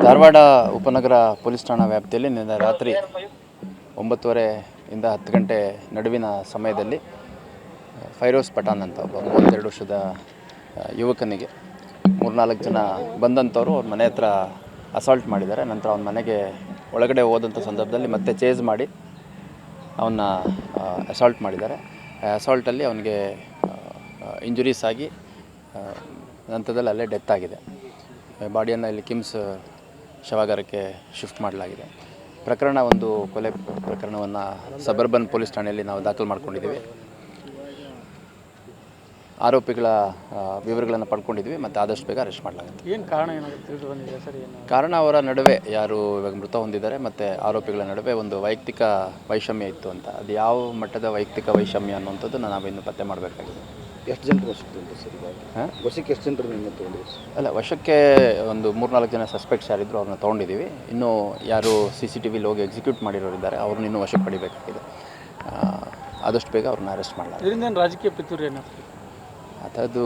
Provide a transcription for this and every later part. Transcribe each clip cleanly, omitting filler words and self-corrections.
ಧಾರವಾಡ ಉಪನಗರ ಪೊಲೀಸ್ ಠಾಣಾ ವ್ಯಾಪ್ತಿಯಲ್ಲಿ ನಿನ್ನೆ ರಾತ್ರಿ 9:30 ಇಂದ 10 ಗಂಟೆ ನಡುವಿನ ಸಮಯದಲ್ಲಿ ಫೈರೋಸ್ ಪಠಾಣ್ ಅಂತ ಒಬ್ಬ 32 ವರ್ಷದ ಯುವಕನಿಗೆ 3-4 ಜನ ಬಂದಂಥವರು ಅವ್ರ ಮನೆ ಹತ್ರ ಅಸಾಲ್ಟ್ ಮಾಡಿದ್ದಾರೆ. ನಂತರ ಅವನ ಮನೆಗೆ ಒಳಗಡೆ ಹೋದಂಥ ಸಂದರ್ಭದಲ್ಲಿ ಮತ್ತೆ ಚೇಸ್ ಮಾಡಿ ಅವನ್ನ ಅಸಾಲ್ಟ್ ಮಾಡಿದ್ದಾರೆ. ಅಸಾಲ್ಟಲ್ಲಿ ಅವನಿಗೆ ಇಂಜುರೀಸ್ ಆಗಿ ನಂತರದಲ್ಲಿ ಅಲ್ಲೇ ಡೆತ್ ಆಗಿದೆ. ಬಾಡಿಯನ್ನು ಇಲ್ಲಿ ಕಿಮ್ಸ್ ಶವಾಗಾರಕ್ಕೆ ಶಿಫ್ಟ್ ಮಾಡಲಾಗಿದೆ. ಪ್ರಕರಣ ಒಂದು ಕೊಲೆ ಪ್ರಕರಣವನ್ನು ಸಬರ್ಬನ್ ಪೊಲೀಸ್ ಠಾಣೆಯಲ್ಲಿ ನಾವು ದಾಖಲು ಮಾಡ್ಕೊಂಡಿದ್ದೀವಿ. ಆರೋಪಿಗಳ ವಿವರಗಳನ್ನು ಪಡ್ಕೊಂಡಿದ್ವಿ ಮತ್ತು ಆದಷ್ಟು ಬೇಗ ಅರೆಸ್ಟ್ ಮಾಡಲಾಗುತ್ತೆ. ಏನು ಕಾರಣ ಏನಾಗುತ್ತೆ ಬಂದಿದೆ ಸರ್? ಕಾರಣ ಅವರ ನಡುವೆ ಯಾರು ಇವಾಗ ಮೃತ ಹೊಂದಿದ್ದಾರೆ ಮತ್ತು ಆರೋಪಿಗಳ ನಡುವೆ ಒಂದು ವೈಯಕ್ತಿಕ ವೈಷಮ್ಯ ಇತ್ತು ಅಂತ. ಅದು ಯಾವ ಮಟ್ಟದ ವೈಯಕ್ತಿಕ ವೈಷಮ್ಯ ಅನ್ನುವಂಥದ್ದನ್ನು ನಾವಿನ್ನು ಪತ್ತೆ ಮಾಡಬೇಕಾಗಿದೆ. ಎಷ್ಟು ಜನರು ವಶಕ್ಕೆ ತೊಗೊಂಡ್ರು ಸರ್? ವಶಕ್ಕೆ ಎಷ್ಟು ಜನರು ನಿಮ್ಮ ತೊಗೊಂಡ್ರು? ಅಲ್ಲ, ವಶಕ್ಕೆ ಒಂದು 3-4 ಜನ ಸಸ್ಪೆಕ್ಟ್ಸ್ ಯಾರಿದ್ರು ಅವ್ರನ್ನ ತೊಗೊಂಡಿದ್ದೀವಿ. ಇನ್ನೂ ಯಾರು CCTVಲಿ ಹೋಗಿ ಎಕ್ಸಿಕ್ಯೂಟ್ ಮಾಡಿರೋರಿದ್ದಾರೆ ಅವ್ರನ್ನ ಇನ್ನೂ ವಶಕ್ಕೆ ಪಡಿಬೇಕಾಗಿದೆ. ಆದಷ್ಟು ಬೇಗ ಅವ್ರನ್ನ ಅರೆಸ್ಟ್ ಮಾಡಲಾಗಿದೆ. ಇದರಿಂದ ರಾಜಕೀಯ ಪಿತೂರಿ ಏನು ಅದು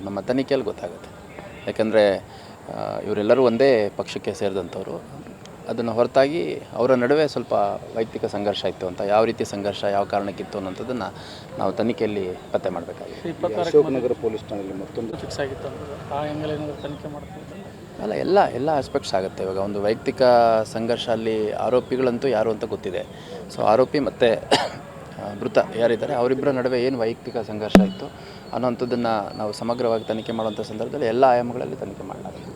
ನಮ್ಮ ತನಿಖೆಯಲ್ಲಿ ಗೊತ್ತಾಗುತ್ತೆ. ಯಾಕಂದರೆ ಇವರೆಲ್ಲರೂ ಒಂದೇ ಪಕ್ಷಕ್ಕೆ ಸೇರಿದಂಥವ್ರು. ಅದನ್ನು ಹೊರತಾಗಿ ಅವರ ನಡುವೆ ಸ್ವಲ್ಪ ವೈಯಕ್ತಿಕ ಸಂಘರ್ಷ ಇತ್ತು ಅಂತ. ಯಾವ ರೀತಿ ಸಂಘರ್ಷ, ಯಾವ ಕಾರಣಕ್ಕಿತ್ತು ಅನ್ನೋಂಥದ್ದನ್ನು ನಾವು ತನಿಖೆಯಲ್ಲಿ ಪತ್ತೆ ಮಾಡಬೇಕಾಗಿದೆ. ಅಶೋಕನಗರ ಪೊಲೀಸ್ ಠಾಣೆಯಲ್ಲಿ ಮತ್ತೊಂದು ಫಿಕ್ಸ್ ಆಗಿತ್ತು ಆ ಆ್ಯಂಗಲ್ ಏನಾದರೂ ತನಿಖೆ ಮಾಡ್ತಾರೆ? ಅಲ್ಲ, ಎಲ್ಲ ಆಸ್ಪೆಕ್ಟ್ಸ್ ಆಗುತ್ತೆ. ಇವಾಗ ಒಂದು ವೈಯಕ್ತಿಕ ಸಂಘರ್ಷ ಅಲ್ಲಿ ಆರೋಪಿಗಳಂತೂ ಯಾರು ಅಂತ ಗೊತ್ತಿದೆ. ಸೊ ಆರೋಪಿ ಮತ್ತು ಮೃತ ಯಾರಿದ್ದಾರೆ ಅವರಿಬ್ಬರ ನಡುವೆ ಏನು ವೈಯಕ್ತಿಕ ಸಂಘರ್ಷ ಇತ್ತು ಅನ್ನೋಂಥದ್ದನ್ನು ನಾವು ಸಮಗ್ರವಾಗಿ ತನಿಖೆ ಮಾಡುವಂಥ ಸಂದರ್ಭದಲ್ಲಿ ಎಲ್ಲ ಆಯಾಮಗಳಲ್ಲಿ ತನಿಖೆ ಮಾಡಲಾಗುತ್ತೆ.